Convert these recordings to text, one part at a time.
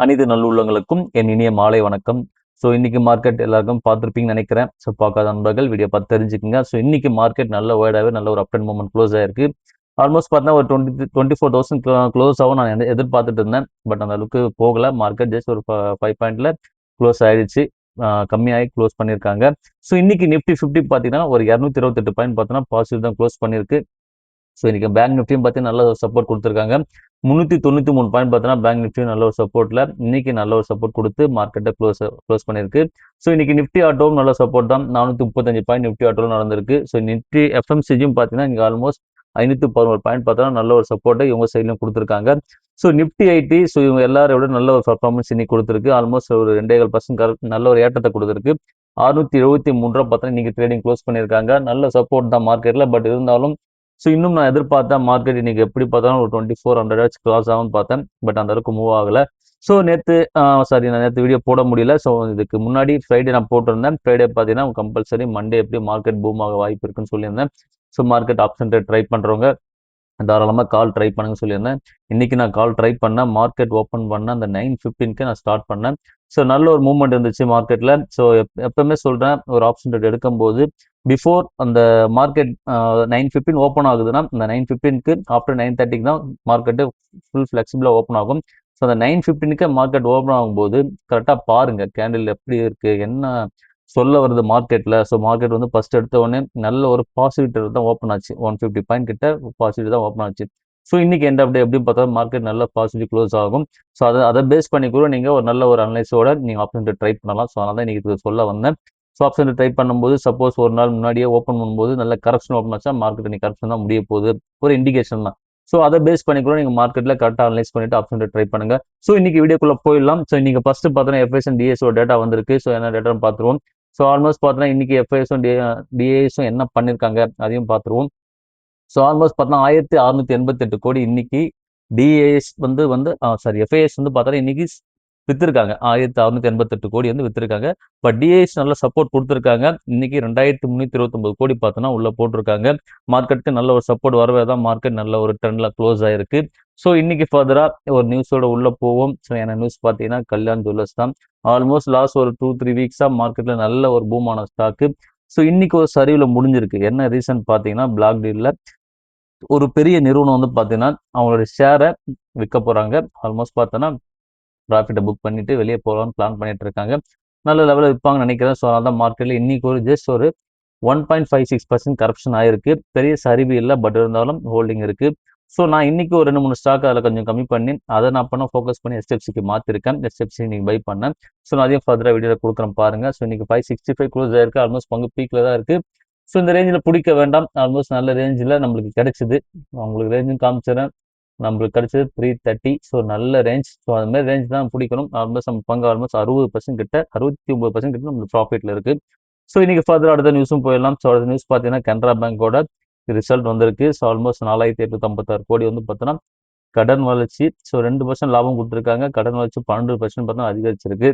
அனைத்து நல்லுள்ளங்களுக்கும் என் இனிய மாலை வணக்கம். ஸோ இன்னைக்கு மார்க்கெட் எல்லாருக்கும் பார்த்துருப்பீங்கன்னு நினைக்கிறேன். ஸோ பார்க்காத நண்பர்கள் வீடியோ பார்த்து தெரிஞ்சுக்கங்க. ஸோ இன்னைக்கு மார்க்கெட் நல்ல வேர்டாகவே நல்ல ஒரு அப் அண்ட் மூவ்மெண்ட் க்ளோஸ் ஆயிருக்கு. ஆல்மோஸ்ட் பார்த்தீங்கன்னா ஒரு 24,000 க்ளோஸ் ஆகும் நான் எதிர்பார்த்துட்டு இருந்தேன். பட் அந்த அளவுக்கு போகல. மார்க்கெட் ஜஸ்ட் ஒரு 5 பாயிண்ட்ல க்ளோஸ் ஆயிடுச்சு. கம்மியாகி க்ளோஸ் பண்ணியிருக்காங்க. ஸோ இன்னைக்கு நிஃப்டி 50 பார்த்தீங்கன்னா ஒரு 228 பாயிண்ட் பார்த்தீங்கன்னா பாசிட்டிவ் தான் க்ளோஸ் பண்ணியிருக்கு. ஸோ இன்னைக்கு பேங்க் நிஃப்டியும் பார்த்தீங்கன்னா நல்ல ஒரு சப்போர்ட் கொடுத்துருக்காங்க. 393 பாயிண்ட் பார்த்தீங்கன்னா பேங்க் நிஃப்டி நல்ல ஒரு சப்போர்ட்ல இன்னைக்கு நல்ல ஒரு சப்போர்ட் கொடுத்து மார்க்கெட்டை க்ளோஸ் பண்ணியிருக்கு. ஸோ இன்னைக்கு நிஃப்டி ஆட்டோவும் நல்ல சப்போர்ட் தான். 435 பாயிண்ட் நிஃப்டி ஆட்டோவும் நடந்திருக்கு. ஸோ நிஃப்டி எஃப்எம்சிஜியும் பார்த்தீங்கன்னா இங்கே ஆல்மோஸ்ட் 511 பாயிண்ட் பார்த்தோன்னா நல்ல ஒரு சப்போர்ட்டை இவங்க சைட்லையும் கொடுத்துருக்காங்க. ஸோ நிஃப்டி ஐடி ஸோ இவங்க எல்லாரை விட நல்ல ஒரு பர்ஃபார்மன்ஸ் இன்னைக்கு கொடுத்துருக்கு. ஆல்மோஸ்ட் ஒரு 2.5% நல்ல ஒரு ஏற்றத்தை கொடுத்துருக்கு. 673 பார்த்தா இன்னைக்கு ட்ரேடிங் க்ளோஸ் பண்ணியிருக்காங்க. நல்ல சப்போர்ட் தான் மார்க்கெட்டில். பட் இருந்தாலும் ஸோ இன்னும் நான் எதிர்பார்த்தேன் மார்க்கெட் இன்னைக்கு எப்படி பார்த்தாலும் ஒரு 2400 கிராஸ் ஆகும்னு பார்த்தேன். பட் அந்த அளவுக்கு மூவ் ஆகலை. ஸோ நான் நேற்று வீடியோ போட முடியல. ஸோ இதுக்கு முன்னாடி ஃப்ரைடே நான் போட்டிருந்தேன். ஃப்ரைடே பார்த்தீங்கன்னா கம்பல்சரி மண்டே எப்படி மார்க்கெட் பூம் ஆக வாய்ப்பு இருக்குன்னு சொல்லியிருந்தேன். ஸோ மார்க்கெட் ஆப்ஷன் ட்ரை பண்ணுறவங்க தாராளமாக கால் ட்ரை பண்ணுங்க சொல்லியிருந்தேன். இன்னைக்கு நான் கால் ட்ரை பண்ணேன். மார்க்கெட் ஓப்பன் பண்ண அந்த 9:15 நான் ஸ்டார்ட் பண்ணேன். ஸோ நல்ல ஒரு மூவ்மெண்ட் இருந்துச்சு மார்க்கெட்டில். ஸோ எப்பவுமே சொல்கிறேன் ஒரு ஆப்ஷன் ட்ரேட் எடுக்கும்போது பிஃபோர் அந்த மார்க்கெட் 9:15 ஓப்பன் ஆகுதுன்னா இந்த 9:15க்கு ஆஃப்டர் 9:30 தான் மார்க்கெட்டு ஃபுல் ஃப்ளெக்சிபிளாக ஓப்பன் ஆகும். ஸோ அந்த 9:15க்கு மார்க்கெட் ஓப்பன் ஆகும்போது கரெக்டாக பாருங்கள் கேண்டில் எப்படி இருக்குது என்ன சொல்ல வருது மார்க்கெட்டில். ஸோ மார்க்கெட் வந்து ஃபர்ஸ்ட் எடுத்த உடனே நல்ல ஒரு பாசிட்டிவ் தான் ஓப்பன் ஆச்சு. 150 பாயிண்ட் கிட்ட பாசிட்டிவ் தான் ஓப்பன் ஆச்சு. ஸோ இன்னைக்கு எண்ட் ஆஃப் டே எப்படி பார்த்தாலும் மார்க்கெட் நல்ல பாசிட்டிவ் க்ளோஸ் ஆகும். ஸோ அதை பேஸ் பண்ணி கூட நீங்கள் ஒரு நல்ல ஒரு அனலைஸோட நீங்கள் ஆப்ஷன் ட்ரை பண்ணலாம். ஸோ அதனால தான் இன்னைக்கு சொல்ல வந்தேன். ஸோ ஆப்ஷன் ட்ரை பண்ணும்போது சப்போஸ் ஒரு நாள் முன்னாடியே ஓப்பன் பண்ணும்போது நல்ல கரெக்ஷன் ஓப்பன் ஆச்சா மார்க்கெட் இன்னைக்கு கரெக்ஷன் தான் முடிய போகுது ஒரு இண்டிகேஷன் தான். ஸோ அதை பேஸ் பண்ணி கூட நீங்கள் மார்க்கெட்டில் கரெக்டாக அனலைஸ் பண்ணிட்டு ஆப்ஷன் ட்ரை பண்ணுங்க. ஸோ இன்னைக்கு வீடியோக்குள்ள போயிடலாம். ஸோ இன்னைக்கு ஃபர்ஸ்ட் பார்த்தீங்கன்னா எஃப்எஸ் அண்ட் டிஎஸ்ஓ டேட்டா வந்திருக்கு. ஸோ என்ன டேட்டான்னு பார்த்துருவோம். ஸோ ஆல்மோஸ்ட் பார்த்தீங்கன்னா இன்னைக்கு எஃப்ஐஎஸும் டிஏஎஸும் என்ன பண்ணியிருக்காங்க அதையும் பார்த்துருவோம். ஸோ ஆல்மோஸ்ட் பார்த்தீங்கன்னா 1688 கோடி இன்னைக்கு டிஏஎஸ் எஃப்ஐஎஸ் வந்து பார்த்தா இன்னைக்கு வித்திருக்காங்க. 1688 கோடி வந்து வித்திருக்காங்க. பட் டிஏஎஸ் நல்ல சப்போர்ட் கொடுத்துருக்காங்க. இன்னைக்கு 2329 கோடி பார்த்தோன்னா உள்ள போட்டிருக்காங்க. மார்க்கெட்டுக்கு நல்ல ஒரு சப்போர்ட் வரவே தான் மார்க்கெட் நல்ல ஒரு ட்ரெண்ட்ல க்ளோஸ் ஆயிருக்கு. ஸோ இன்னைக்கு ஃபர்தரா ஒரு நியூஸோட உள்ள போவோம். ஸோ என்ன நியூஸ் பார்த்தீங்கன்னா கல்யாண் ஜுவல்லர்ஸ் தான். ஆல்மோஸ்ட் லாஸ்ட் ஒரு 2-3 வீக்ஸா மார்க்கெட்ல நல்ல ஒரு பூமான ஸ்டாக்கு. ஸோ இன்னைக்கு ஒரு சரிவுல முடிஞ்சிருக்கு. என்ன ரீசன் பார்த்தீங்கன்னா பிளாக் டீல்ல ஒரு பெரிய நிறுவனம் வந்து பார்த்தீங்கன்னா அவங்களோட ஷேரை விற்க போறாங்க. ஆல்மோஸ்ட் பார்த்தோன்னா ப்ராஃபிட்டை புக் பண்ணிட்டு வெளியே போகலாம்னு பிளான் பண்ணிட்டு இருக்காங்க. நல்ல லெவலில் விற்பாங்கன்னு நினைக்கிறேன். ஸோ அதான் மார்க்கெட்டில் இன்னைக்கு ஒரு ஜஸ்ட் ஒரு 1.56% கரப்ஷன் ஆயிருக்கு. பெரிய சரிவு இல்லை. பட் இருந்தாலும் ஹோல்டிங் இருக்கு. ஸோ நான் இன்னைக்கு ஒரு 2-3 ஸ்டாக் அதில் கொஞ்சம் கம்மி பண்ணி அதை நான் ஃபோக்கஸ் பண்ணி எஸ்எஃப்சிக்கு மாற்றிருக்கேன். எஸ்எஃப்சி இன்னைக்கு பை பண்ணேன். ஸோ நான் அதையும் ஃபர்தராக வீடியோவில் கொடுக்குறேன் பாருங்க. ஸோ இன்னைக்கு 565 க்ளோஸ் ஆயிருக்கு. ஆல்மோஸ்ட் பங்கு பீக்கில் தான் இருக்கு. ஸோ இந்த ரேஞ்சில் பிடிக்க வேண்டாம். ஆல்மோஸ்ட் நல்ல ரேஞ்சில் நம்மளுக்கு கிடைச்சிது. உங்களுக்கு ரேஞ்சும் காமிச்சிடறேன். நம்மளுக்கு கிடைச்சது 330. ஸோ நல்ல ரேஞ்ச். ஸோ அது மாதிரி ரேஞ்ச் தான் பிடிக்கணும். ஆல்மோஸ்ட் நம்ம பங்கு ஆல்மோஸ்ட் 60% கிட்ட 69% கிட்ட நம்மளுக்கு ப்ராஃபிட்ல இருக்கு. ஸோ இன்னைக்கு ஃபர்தர் அடுத்த நியூஸும் போயிடலாம். ஸோ அடுத்த நியூஸ் பார்த்தீங்கன்னா கனரா பேங்கோட ரிசல்ட் வந்திருக்கு. ஸோ ஆல்மோஸ்ட் 4856 கோடி வந்து பார்த்தோன்னா கடன் வளர்ச்சி. ஸோ 2% லாபம் கொடுத்துருக்காங்க. கடன் வளர்ச்சி 12% பார்த்தா அதிகரிச்சிருக்கு.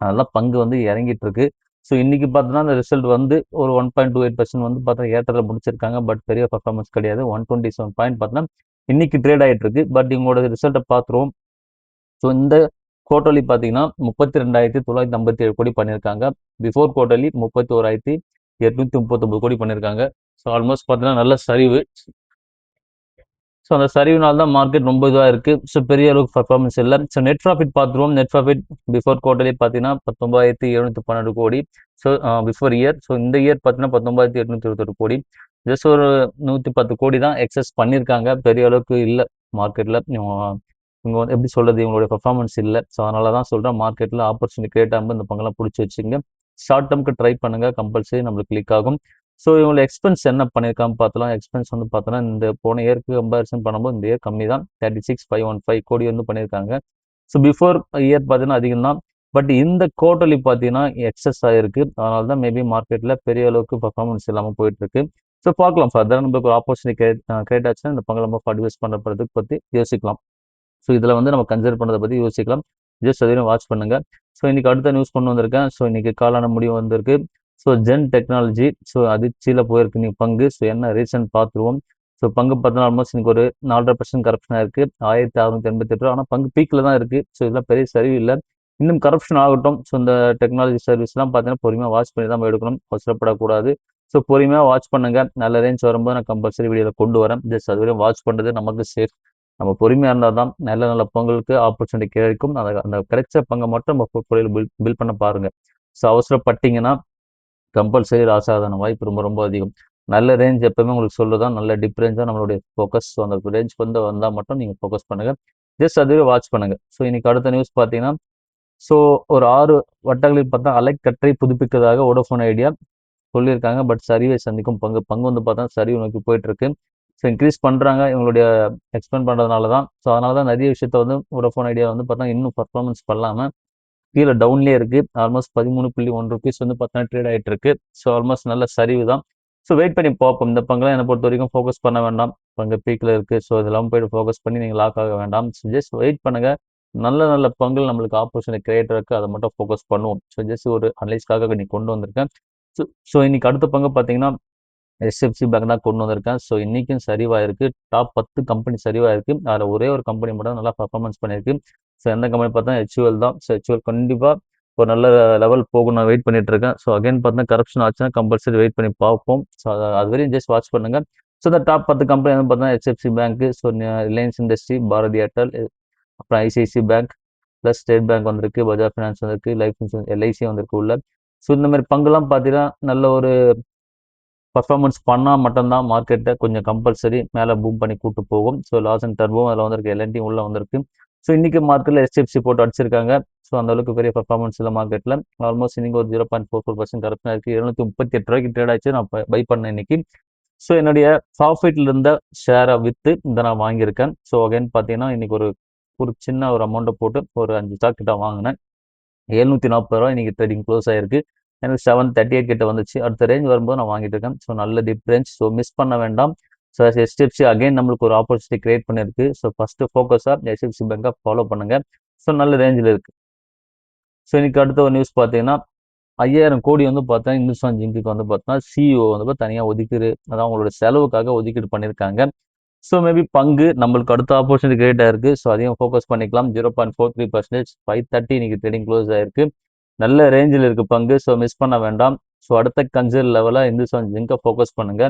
அதெல்லாம் பங்கு வந்து இறங்கிட்டு இருக்கு. ஸோ இன்னைக்கு பார்த்தோன்னா அந்த ரிசல்ட் வந்து ஒரு 1.28% வந்து பார்த்தா ஏற்றத்தில் முடிச்சிருக்காங்க. பட் பெரிய பர்ஃபார்மன்ஸ் கிடையாது. 127 பாயிண்ட் பார்த்தோன்னா இன்னைக்கு ட்ரேட் ஆகிட்டு இருக்கு. பட் இவங்களோட ரிசல்ட்டை பார்த்துருவோம். ஸோ இந்த குவார்டர்லி பார்த்தீங்கன்னா 32,957 கோடி பண்ணியிருக்காங்க. பிஃபோர் குவார்டர்லி 31,839 கோடி பண்ணியிருக்காங்க. ஸோ ஆல்மோஸ்ட் பார்த்தீங்கன்னா நல்ல சரிவு. ஸோ அந்த சரிவுனால தான் மார்க்கெட் ரொம்ப இதுவாக இருக்குது. ஸோ பெரிய அளவுக்கு பர்ஃபார்மன்ஸ் இல்லை. ஸோ நெட் ப்ராஃபிட் பார்த்துருவோம். நெட் ப்ராஃபிட் பிஃபோர் குவார்டர்லி பார்த்தீங்கன்னா 19,712 கோடி. So before year. ஸோ இந்த இயர் பார்த்தீங்கன்னா 19,828 கோடி. ஜஸ்ட் ஒரு 110 கோடி தான் எக்ஸஸ் பண்ணியிருக்காங்க. பெரிய அளவுக்கு இல்லை மார்க்கெட்டில். இவங்க வந்து எப்படி சொல்கிறது இவங்களுடைய பர்ஃபார்மன்ஸ் இல்லை. ஸோ அதனால தான் சொல்கிறேன் மார்க்கெட்டில் ஆப்பர்ச்சுனிட்டி கிரியேட் ஆகும்போது இந்த பங்கெல்லாம் பிடிச்சி வச்சுங்க. ஷார்ட் டேர்முக்கு ட்ரை பண்ணுங்கள். கம்பல்சரி நம்மளுக்கு கிளிக் ஆகும். ஸோ இவங்களோட எக்ஸ்பென்ஸ் என்ன பண்ணியிருக்காங்க பார்த்தலாம். எக்ஸ்பென்ஸ் வந்து பார்த்தோன்னா இந்த போன இயருக்கு கம்பேரிசன் பண்ணும்போது இந்த இயர் கம்மி தான். 36,515 கோடி வந்து பண்ணியிருக்காங்க. ஸோ பிஃபோர் இயர் பார்த்தீங்கன்னா அதிகம் தான். பட் இந்த குவார்டர்லி பார்த்தீங்கன்னா எக்ஸஸ் ஆகிருக்கு. அதனால தான் மேபி மார்க்கெட்டில் பெரிய அளவுக்கு பர்ஃபார்மன்ஸ் இல்லாமல் போயிட்டுருக்கு. ஸோ பார்க்கலாம் ஃபர்தராக நம்மளுக்கு ஒரு ஆப்பர்ச்சுனிட்டி கிரியேட் ஆச்சுன்னா இந்த பங்கு நம்ம அட்வைஸ் பண்ணுறதுக்கு பற்றி யோசிக்கலாம். ஸோ இதில் வந்து நம்ம கன்சிடர் பண்ணுறதை பற்றி யோசிக்கலாம். ஜஸ்ட் அதையும் வாட்ச் பண்ணுங்கள். ஸோ இன்றைக்கி அடுத்த நியூஸ் கொண்டு வந்திருக்கேன். ஸோ இன்றைக்கி காலான முடிவு வந்திருக்கு. ஸோ ஜென் டெக்னாலஜி ஸோ அதிர்ச்சியில் போயிருக்கு நீ பங்கு. ஸோ என்ன ரீசன் பார்த்துருவோம். ஸோ பங்கு பார்த்தீங்கன்னா ஆல்மோஸ்ட் இன்னைக்கு ஒரு 4.5% கரப்ஷனாக இருக்குது, 1688 ரூபா. ஆனால் பங்கு பீக்கில் தான் இருக்குது. ஸோ இதெல்லாம் பெரிய சரிவு இல்லை, இன்னும் கரப்ஷன் ஆகட்டும். ஸோ இந்த டெக்னாலஜி சர்வீஸ்லாம் பார்த்தீங்கன்னா பொறுமையாக வாட்ச் பண்ணி தான் எடுக்கணும், அவசரப்படக்கூடாது. ஸோ பொறுமையாக வாட்ச் பண்ணுங்க, நல்ல ரேஞ்ச் வரும்போது நான் கம்பல்சரி வீடியோவில் கொண்டு வரேன். ஜஸ்ட் அது வரையும் வாட்ச் பண்ணுறது நமக்கு சேஃப். நம்ம பொறுமையாக இருந்தால் தான் நல்ல நல்ல பங்குகளுக்கு ஆப்பர்ச்சுனிட்டி கிடைக்கும். அந்த கிடைச்ச பங்கை மட்டும் நம்ம போர்ட்ஃபோலியோவில் பில்ட் பண்ண பாருங்க. ஸோ அவசரப்பட்டீங்கன்னா கம்பல்சரி லாஸ் ஆகாத வாய்ப்பு ரொம்ப ரொம்ப அதிகம். நல்ல ரேஞ்ச் எப்பவுமே உங்களுக்கு சொல்லுதான், நல்ல டிப் ரேஞ்சாக நம்மளுடைய ஃபோக்கஸ். ஸோ அந்த ரேஞ்ச் வந்தால் மட்டும் நீங்கள் ஃபோக்கஸ் பண்ணுங்கள், ஜஸ்ட் அதுவே வாட்ச் பண்ணுங்கள். ஸோ இன்னைக்கு அடுத்த நியூஸ் பார்த்தீங்கன்னா, ஸோ ஒரு 6 வட்டங்களில் பார்த்தா அலைக்கற்றை புதுப்பிக்கிறதாக வோடஃபோன் ஐடியா சொல்லியிருக்காங்க. பட் சரிவை சந்திக்கும் பங்கு பங்கு வந்து பார்த்தா சரிவு நோக்கி போயிட்டு இருக்கு. ஸோ இன்க்ரீஸ் பண்ணுறாங்க இவங்களுடைய எக்ஸ்பெண்ட் பண்ணுறதுனால தான். ஸோ அதனால தான் நிறைய விஷயத்த வந்து வோடஃபோன் ஐடியா வந்து பார்த்தா இன்னும் பர்ஃபார்மன்ஸ் பண்ணலாமல் கீழே டவுன்லேயே இருக்குது. ஆல்மோஸ்ட் 13.1 ருபீஸ் வந்து பார்த்தீங்கன்னா ட்ரேட் ஆகிட்டு இருக்கு. ஸோ ஆல்மோஸ்ட் நல்ல சரிவு தான். ஸோ வெயிட் பண்ணி பார்ப்போம். இந்த பங்கெல்லாம் என்னை பொறுத்த வரைக்கும் ஃபோக்கஸ் பண்ண வேண்டாம், பங்கு பீக்கில் இருக்குது. ஸோ இதெல்லாம் போய்ட்டு ஃபோக்கஸ் பண்ணி நீங்கள் லாக் ஆக வேண்டாம். ஸோ ஜஸ்ட் வெயிட் பண்ணுங்கள், நல்ல நல்ல பங்குகள் நம்மளுக்கு ஆப்பர்ச்சுனிட்டி கிரியேட்டர் இருக்குது, அதை மட்டும் ஃபோக்கஸ் பண்ணுவோம். ஸோ ஜஸ்ட் ஒரு அனலைஸ்க்காக நீ கொண்டு வந்திருக்கேன். ஸோ இன்னைக்கு அடுத்த பங்கு பார்த்தீங்கன்னா HFC பேங்க் தான் கொண்டு வந்திருக்கேன். ஸோ இன்றைக்கும் சரிவாயிருக்கு, டாப் 10 கம்பெனி சரிவாயிருக்கு. அதில் ஒரே ஒரு கம்பெனி மட்டும் நல்லா பர்ஃபார்மன்ஸ் பண்ணியிருக்கு. ஸோ எந்த கம்பெனி பார்த்தா HUL தான். ஸோ HUL கண்டிப்பாக ஒரு நல்ல லெவல் போகும், நான் வெயிட் பண்ணிட்டு இருக்கேன். ஸோ அகைன் பார்த்தா கரப்ஷன் ஆச்சுன்னா கம்பல்சரி வெயிட் பண்ணி பார்ப்போம். ஸோ அது வரையும் ஜஸ்ட் வாட்ச் பண்ணுங்க. ஸோ இந்த டாப் 10 கம்பெனி வந்து பார்த்தா HFC bank, so Reliance industry, Bharti Airtel, அப்புறம் ICICI bank, plus state bank வந்திருக்கு, பஜாஜ் ஃபினான்ஸ் வந்திருக்கு, லைஃப் இன்சூரன்ஸ் LIC வந்திருக்கு உள்ள. ஸோ இந்த மாதிரி பங்குலாம் பார்த்தீங்கன்னா நல்ல ஒரு பர்ஃபார்மன்ஸ் பண்ணால் மட்டும்தான் மார்க்கெட்டை கொஞ்சம் கம்பல்சரி மேலே பூம் பண்ணி கூட்டு போகும். ஸோ லாஸ் அண்ட் டர்போ அதில் வந்திருக்கு, LNT உள்ளே வந்திருக்கு. ஸோ இன்றைக்கி மார்க்கெட்டில் HFC போட்டு அடிச்சிருக்காங்க. ஸோ அந்த அளவுக்கு பெரிய பர்ஃபார்மன்ஸ் இல்லை மார்க்கெட்டில். ஆல்மோஸ்ட் இன்றைக்கி ஒரு 0.44% கரெக்டாக இருக்குது. 738 ரூபாய்க்கு ட்ரேட் ஆச்சு, நான் பை பண்ணேன் இன்னைக்கு. ஸோ என்னுடைய ப்ராஃபிட்டில் இருந்த ஷேரை விற்று இந்த நான் வாங்கியிருக்கேன். ஸோ அகைன் பார்த்தீங்கன்னா இன்றைக்கி ஒரு சின்ன ஒரு அமௌண்ட்டை போட்டு ஒரு 5 ஸ்டாக் கிட்ட வாங்கினேன். 740 ரூபா இன்றைக்கி ட்ரேடிங் க்ளோஸ் ஆகிருக்கு. எனக்கு 738 கிட்ட வந்துச்சு. அடுத்த ரேஞ்ச் வரும்போது நான் வாங்கிட்டு இருக்கேன். ஸோ நல்ல டிப் ரேஞ்ச், ஸோ மிஸ் பண்ண வேண்டாம். ஸோ HFC அகைன் நம்மளுக்கு ஒரு ஆப்பர்ச்சுனிட்டி கிரியேட் பண்ணியிருக்கு. ஸோ ஃபஸ்ட்டு ஃபோக்கஸாக HFC பேங்கை ஃபாலோ பண்ணுங்கள். ஸோ நல்ல ரேஞ்சில் இருக்குது. ஸோ இன்னைக்கு அடுத்த ஒரு நியூஸ் பார்த்தீங்கன்னா 5000 கோடி வந்து பார்த்தா இந்துஸ்தான் ஜிங்குக்கு வந்து பார்த்தா CEO வந்து தனியாக ஒதுக்கீடு, அதான் அவங்களோட செலவுக்காக ஒதுக்கீடு பண்ணியிருக்காங்க. ஸோ மேபி பங்கு நம்மளுக்கு அடுத்த ஆப்பர்ச்சுனிட்டி கிரியேட் ஆயிருக்கு. ஸோ அதையும் ஃபோக்கஸ் பண்ணிக்கலாம். 0.43%, 530 இன்னைக்கு ட்ரேடிங் க்ளோஸ் ஆயிருக்கு. நல்ல ரேஞ்சில் இருக்குது பங்கு. ஸோ மிஸ் பண்ண வேண்டாம். ஸோ அடுத்த கன்சிடர் லெவலாக இந்துஸ்தான் ஜிங்கை ஃபோக்கஸ் பண்ணுங்க.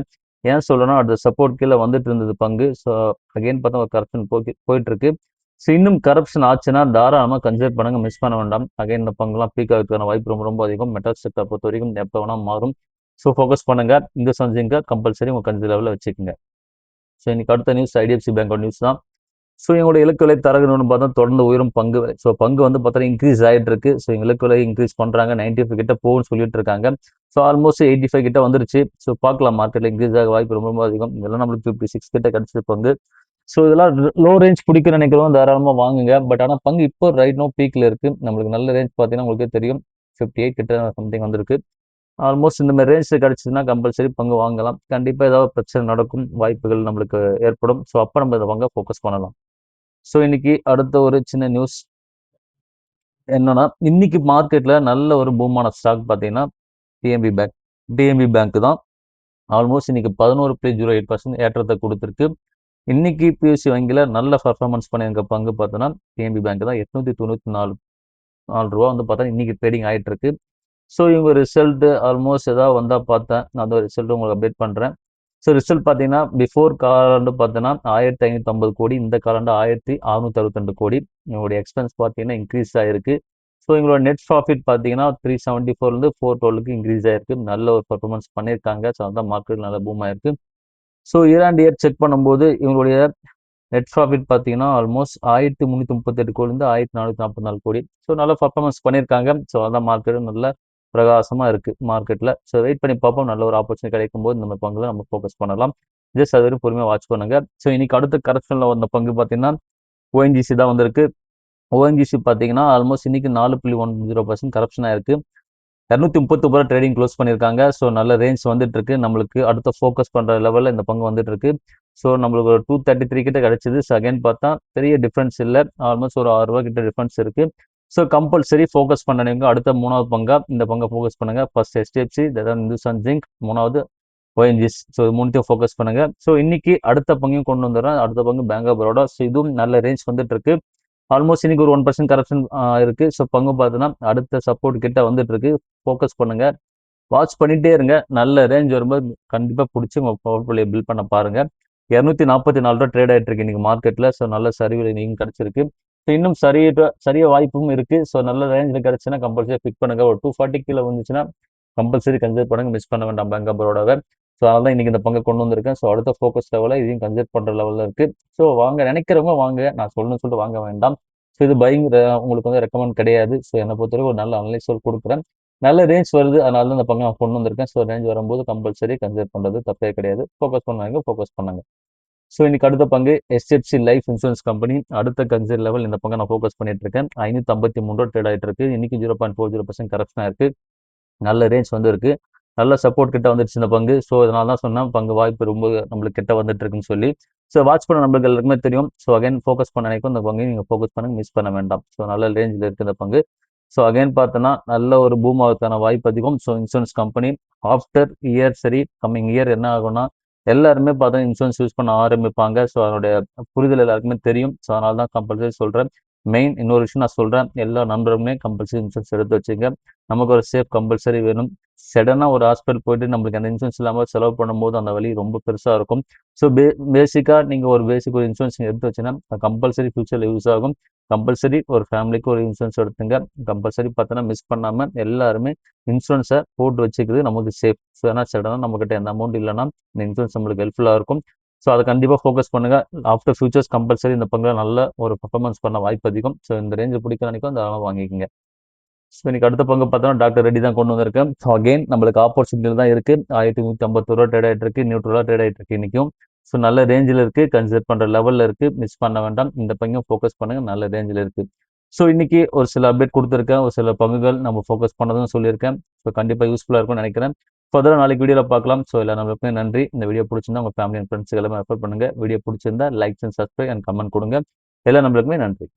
ஏன் சொல்லணும், அடுத்த சப்போர்ட் கீழே வந்துட்டு இருந்தது பங்கு. ஸோ அகைன் பார்த்தா ஒரு கரப்ஷன் போயிட்டு இருக்கு. ஸோ இன்னும் கரப்ஷன் ஆச்சுன்னா தாராளமாக கன்சிடர் பண்ணுங்க, மிஸ் பண்ண வேண்டாம். அகைன் இந்த பங்குலாம் பீக் ஆகிறதுக்கான வாய்ப்பு ரொம்ப ரொம்ப அதிகம். மெட்டல் செக்டர் பொறுத்த வரைக்கும் எப்போ வேணால் மாறும். ஸோ ஃபோக்கஸ் பண்ணுங்க, இந்துஸ்தான் ஜிங்கை கம்பல்சரி உங்கள் கன்சிடர் லெவலில் வச்சுக்கோங்க. ஸோ இன்னைக்கு அடுத்த நியூஸ் IDFC பேங்கோட நியூஸ் தான். ஸோ எங்களோட இலக்கு விலை தரகணும்னு பார்த்தா தொடர்ந்து உயரும் பங்கு. ஸோ பங்கு வந்து பார்த்தா இன்க்ரீஸ் ஆகிட்டு இருக்கு. ஸோ எங்கள் இலக்கு விலை இன்க்ரீஸ் பண்ணுறாங்க, 95 கிட்ட போகும்னு சொல்லிட்டு இருக்காங்க. ஸோ ஆல்மோஸ்ட் 85 கிட்ட வந்துருச்சு. ஸோ பார்க்கலாம், மார்க்கெட்டில் இன்க்ரீஸ் ஆக வாய்ப்பு ரொம்ப ரொம்ப அதிகம். இதெல்லாம் நம்மளுக்கு 56 கிட்ட கிடச்சிட்டு பங்கு. ஸோ இதெல்லாம் லோ ரேஞ்ச் பிடிக்க நினைக்கிறவங்க தாராளமாக வாங்குங்க. பட் ஆனால் பங்கு இப்போ ரைட் நோ பீக்கில் இருக்குது. நம்மளுக்கு நல்ல ரேஞ்ச் பார்த்தீங்கன்னா உங்களுக்கே தெரியும், 58 கிட்ட சம்திங் வந்திருக்கு. ஆல்மோஸ்ட் இந்த மாதிரி ரேஞ்ச் கிடச்சிதுன்னா கம்பல்சரி பங்கு வாங்கலாம். கண்டிப்பாக ஏதாவது பிரச்சனை நடக்கும், வாய்ப்புகள் நம்மளுக்கு ஏற்படும். ஸோ அப்போ நம்ம இதை வாங்க ஃபோக்கஸ் பண்ணலாம். ஸோ இன்னைக்கு அடுத்த ஒரு சின்ன நியூஸ் என்னன்னா, இன்னைக்கு மார்க்கெட்டில் நல்ல ஒரு பூமான ஸ்டாக் பார்த்தீங்கன்னா டிஎம்பி பேங்க் தான். ஆல்மோஸ்ட் இன்னைக்கு 11.08% ஏற்றத்தை கொடுத்துருக்கு. இன்னைக்கு பியூசி வங்கியில் நல்ல பர்ஃபார்மன்ஸ் பண்ணியிருக்க பங்கு பார்த்தோன்னா டிஎம்பி பேங்க் தான். 894 ரூபா வந்து பார்த்தா இன்னைக்கு ட்ரேடிங் ஆகிட்டு இருக்கு. ஸோ இவங்க ரிசல்ட்டு ஆல்மோஸ்ட் ஏதாவது வந்தால் பார்த்தேன், நான் அந்த ரிசல்ட்டு உங்களுக்கு அப்டேட் பண்ணுறேன். ஸோ ரிசல்ட் பார்த்தீங்கன்னா பிஃபோர் காலாண்டு பார்த்தீங்கன்னா 1550 கோடி, இந்த காலாண்டு 1662 கோடி. இவங்களுடைய எக்ஸ்பென்ஸ் பார்த்தீங்கன்னா இன்க்ரீஸ் ஆகிருக்கு. ஸோ எங்களோட நெட் ப்ராஃபிட் பார்த்தீங்கன்னா 374 412 இன்க்ரீஸ் ஆகிருக்கு. நல்ல ஒரு பர்ஃபார்மன்ஸ் பண்ணியிருக்காங்க. ஸோ அந்த மார்க்கெட் நல்ல பூம் ஆயிருக்கு. So year and year check பண்ணும்போது இவங்களுடைய நெட் ப்ராஃபிட் பார்த்தீங்கன்னா ஆல்மோஸ்ட் 1338 கோடிலேருந்து 1444 கோடி. ஸோ நல்ல பர்ஃபார்மன்ஸ் பண்ணியிருக்காங்க. ஸோ அதான் மார்க்கெட்டு நல்ல பிரகாசமாக இருக்குது மார்க்கெட்டில். ஸோ வெயிட் பண்ணி பார்ப்போம், நல்ல ஒரு ஆப்பர்ச்சுனிட்டி கிடைக்கும் போது நம்ம பங்குல நம்ம ஃபோக்கஸ் பண்ணலாம். ஜஸ்ட் அது வரையும் பொறுமையாக வாட்ச் பண்ணுங்கள். ஸோ இன்னைக்கு அடுத்த கரெக்ஷனில் வந்த பங்கு பார்த்தீங்கன்னா ONGC தான் வந்திருக்கு. ONGC பார்த்தீங்கன்னா ஆல்மோஸ்ட் இன்னைக்கு 4.10% கரப்ஷன் ஆயிருக்கு. 239 ட்ரேடிங் க்ளோஸ் பண்ணியிருக்காங்க. ஸோ நல்ல ரேஞ்ச் வந்துட்டு இருக்கு. நம்மளுக்கு அடுத்த ஃபோக்கஸ் பண்ணுற லெவலில் இந்த பங்கு வந்துட்டு இருக்கு. ஸோ நம்மளுக்கு ஒரு 233 கிட்ட கிடைச்சிது. ஸோ அகைன் பார்த்தா பெரிய டிஃப்ரென்ஸ் இல்லை, ஆல்மோஸ்ட் ஒரு 6 ரூபா கிட்ட டிஃப்ரென்ஸ் இருக்குது. ஸோ கம்பல்சரி ஃபோக்கஸ் பண்ணுறீங்க. அடுத்த 3வது பங்கா இந்த பங்கை ஃபோக்கஸ் பண்ணுங்கள். ஃபர்ஸ்ட் HDFC, இந்துஸ்தான் ஜிங்க், 3வது ஓஎன்ஜிஸ். ஸோ இது மூணுத்தையும் ஃபோக்கஸ் பண்ணுங்க. ஸோ இன்னைக்கு அடுத்த பங்கையும் கொண்டு வந்துடுறேன். அடுத்த பங்கு பேங்க் ஆஃப் பரோடா. ஸோ இதுவும் நல்ல ரேஞ்ச் வந்துட்டு இருக்கு. ஆல்மோஸ்ட் இன்னைக்கு ஒரு 1% கரப்ஷன் இருக்கு. ஸோ பங்கு பார்த்தீங்கன்னா அடுத்த சப்போர்ட் கிட்ட வந்துட்டு இருக்கு. ஃபோக்கஸ் பண்ணுங்க, வாட்ச் பண்ணிட்டே இருங்க. நல்ல ரேஞ்ச் வரும்போது கண்டிப்பாக பிடிச்சி உங்கள் போர்ட்ஃபோலியோ பில்ட் பண்ண பாருங்க. 244 ரூபா ட்ரேட் ஆகிட்டு இருக்கு இன்னைக்கு மார்க்கெட்டில். ஸோ நல்ல சரிவில் இன்னைக்கு கிடச்சிருக்கு. ஸோ இன்னும் சரிய வாய்ப்பும் இருக்கு. ஸோ நல்ல ரேஞ்சில் கிடச்சுன்னா கம்பல்சரி பிக் பண்ணுங்க. ஒரு 240 கீழே வந்துச்சுன்னா கம்பல்சரி கன்சிடர் பண்ணுங்க. மிஸ் பண்ண வேண்டாம் பேங்க் ஆஃப் பரோடாவை. ஸோ அதனால தான் இன்னைக்கு இந்த பங்கை கொண்டு வந்திருக்கேன். ஸோ அடுத்த ஃபோக்கஸ் லெவலில் இதையும் கன்சிடர் பண்ணுற லெவலில் இருக்கு. ஸோ வாங்க நினைக்கிறவங்க வாங்க, நான் சொல்லணும்னு சொல்லிட்டு வாங்க வேண்டாம். ஸோ இது பையிங் உங்களுக்கு வந்து ரெக்கமெண்ட் கிடையாது. ஸோ என்னை பொறுத்தவரைக்கும் ஒரு நல்ல அனலைஸ் கொடுக்குறேன். நல்ல ரேஞ்ச் வருது, அதனால தான் இந்த பங்கு நான் கொண்டு வந்திருக்கேன். ஸோ ரேஞ்ச் வரும்போது கம்பல்சரி கன்சிடர் பண்ணுறது தப்பே கிடையாது. ஃபோக்கஸ் பண்ணாங்க, ஃபோக்கஸ் பண்ணாங்க. ஸோ இன்னைக்கு அடுத்த பங்கு HDFC லைஃப் இன்சூரன்ஸ் கம்பெனி. அடுத்த கன்சிடர் லெவல் இந்த பங்கு நான் ஃபோக்கஸ் பண்ணிட்டு இருக்கேன். 553 ட்ரேட் ஆகிட்டு இருக்கு. இன்னைக்கு 0.40% கரப்ஷனாக இருக்கு. நல்ல ரேஞ்ச் வந்து இருக்கு. நல்ல சப்போர்ட் கிட்ட வந்துருச்சு இந்த பங்கு. ஸோ இதனால தான் சொன்னேன் பங்கு வாய்ப்பு ரொம்ப நம்மளுக்கு கிட்ட வந்துட்டு இருக்குன்னு சொல்லி. ஸோ வாட்ச் பண்ண நம்மளுக்கு எல்லாருக்குமே தெரியும். ஸோ அகைன் ஃபோக்கஸ் பண்ண நினைக்கும் இந்த பங்கு நீங்கள் ஃபோக்கஸ் பண்ணுங்க, மிஸ் பண்ண வேண்டாம். ஸோ நல்ல ரேஞ்சில் இருக்குது இந்த பங்கு. ஸோ அகைன் பார்த்தோன்னா நல்ல ஒரு பூம் ஆகிறதுக்கான வாய்ப்பு அதிகம். So insurance company after year, சரி கம்மிங் இயர் என்ன ஆகும்னா எல்லாருமே பார்த்தா இன்சூரன்ஸ் யூஸ் பண்ண ஆரம்பிப்பாங்க. ஸோ அதனுடைய புரிதல் எல்லாருக்குமே தெரியும். ஸோ அதனால தான் கம்பல்சரி சொல்கிறேன். மெயின் இன்னொரு விஷயம் நான் சொல்கிறேன், எல்லா நண்பர்களுமே கம்பல்சரி இன்சூரன்ஸ் எடுத்து வச்சுங்க. நமக்கு ஒரு சேஃப் கம்பல்சரி வேணும். சடனாக ஒரு ஹாஸ்பிட்டல் போயிட்டு நம்மளுக்கு அந்த இன்சூரன்ஸ் இல்லாமல் செலவு பண்ணும்போது அந்த வலி ரொம்ப பெருசாக இருக்கும். ஸோ பேசிக்காக நீங்கள் ஒரு ஒரு இன்சூரன்ஸ் எடுத்து வச்சுன்னா கம்பல்சரி ஃபியூச்சரில் யூஸ் ஆகும். கம்பல்சரி ஒரு ஃபேமிலிக்கு ஒரு இன்சூரன்ஸ் எடுத்துங்க. கம்பல்சரி பார்த்தோன்னா மிஸ் பண்ணாமல் எல்லாருமே இன்சூரன்ஸை போட்டு வச்சுக்கிறது நமக்கு சேஃப். ஸோ ஏன்னா சடனாக நம்மக்கிட்ட எந்த அமௌண்ட் இல்லைன்னா இந்த இன்சூரன்ஸ் நம்மளுக்கு ஹெல்ப்ஃபுல்லாக இருக்கும். ஸோ அதை கண்டிப்பாக ஃபோக்கஸ் பண்ணுங்கள். ஆஃப்டர் ஃபியூச்சர்ஸ் கம்பல்சரி இந்த பங்கில் நல்ல ஒரு பர்ஃபார்மன்ஸ் பண்ண வாய்ப்பு அதிகம். ஸோ இந்த ரேஞ்சு பிடிக்க நினைக்கும், அதெல்லாம் வாங்கிக்கோங்க. ஸோ இன்னைக்கு அடுத்த பங்கு பார்த்தோன்னா டாக்டர் ரெட்டி தான் கொண்டு வந்திருக்கேன். ஸோ அகைன் நம்மளுக்கு ஆப்பர்ச்சுனிட்டி தான் இருக்குது. 1150 ட்ரேட் ஆகிட்டு இருக்கு, நியூட்ரலாக ட்ரேட் ஆகிட்டு இருக்கு இன்றைக்கும். ஸோ நல்ல ரேஞ்சில் இருக்குது, கன்சிடர் பண்ணுற லெவலில் இருக்குது, மிஸ் பண்ண வேண்டாம். இந்த பங்கையும் ஃபோக்கஸ் பண்ணுங்கள், நல்ல ரேஞ்சில் இருக்குது. ஸோ இன்னைக்கு ஒரு சில அப்டேட் கொடுத்துருக்கேன், ஒரு சில பங்குகள் நம்ம ஃபோக்கஸ் பண்ணதும் சொல்லியிருக்கேன். ஸோ கண்டிப்பாக யூஸ்ஃபுல்லாக இருக்கும்னு நினைக்கிறேன். ஃபர்தராக நாளைக்கு வீடியோவில் பார்க்கலாம். ஸோ எல்லா நம்மளுக்குமே நன்றி. இந்த வீடியோ பிடிச்சிருந்தா உங்கள் ஃபேமிலி அண்ட் ஃப்ரெண்ட்ஸ் எல்லாமே ரெஃபர் பண்ணுங்கள். வீடியோ பிடிச்சிருந்தா likes and subscribe and comment கொடுங்க. எல்லா நம்மளுக்குமே நன்றி.